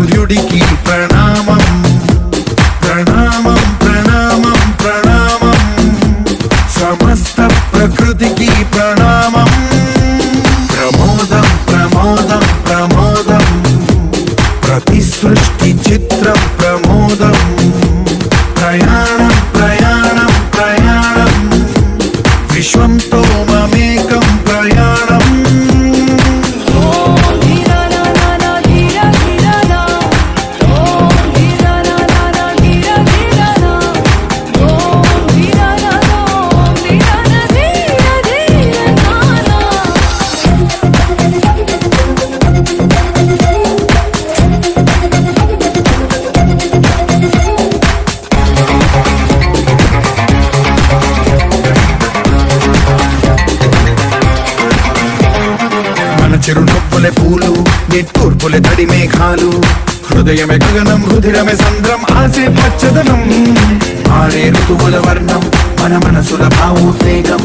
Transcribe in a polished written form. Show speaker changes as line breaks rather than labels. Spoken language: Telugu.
సూర్యుడికి ప్రణామం ప్రణామం ప్రణామం ప్రణామం సమస్త ప్రకృతికి ప్రణామం ప్రమోదం ప్రమోదం ప్రమోదం ప్రతి సృష్టి చిత్రం ప్రమోదం ప్రయాణం ప్రయాణం ప్రయాణం విశ్వంతో మమేకం ప్రయాణం చిరునవ్వులే పూలు నిట్టూర్పులే తడి మేఘాలు హృదయమే గగనం రుధిరమే సంద్రం ఆసే పచ్చదనం ఆరే ఋతువుల వర్ణం మన మనసుల భావోద్వేగం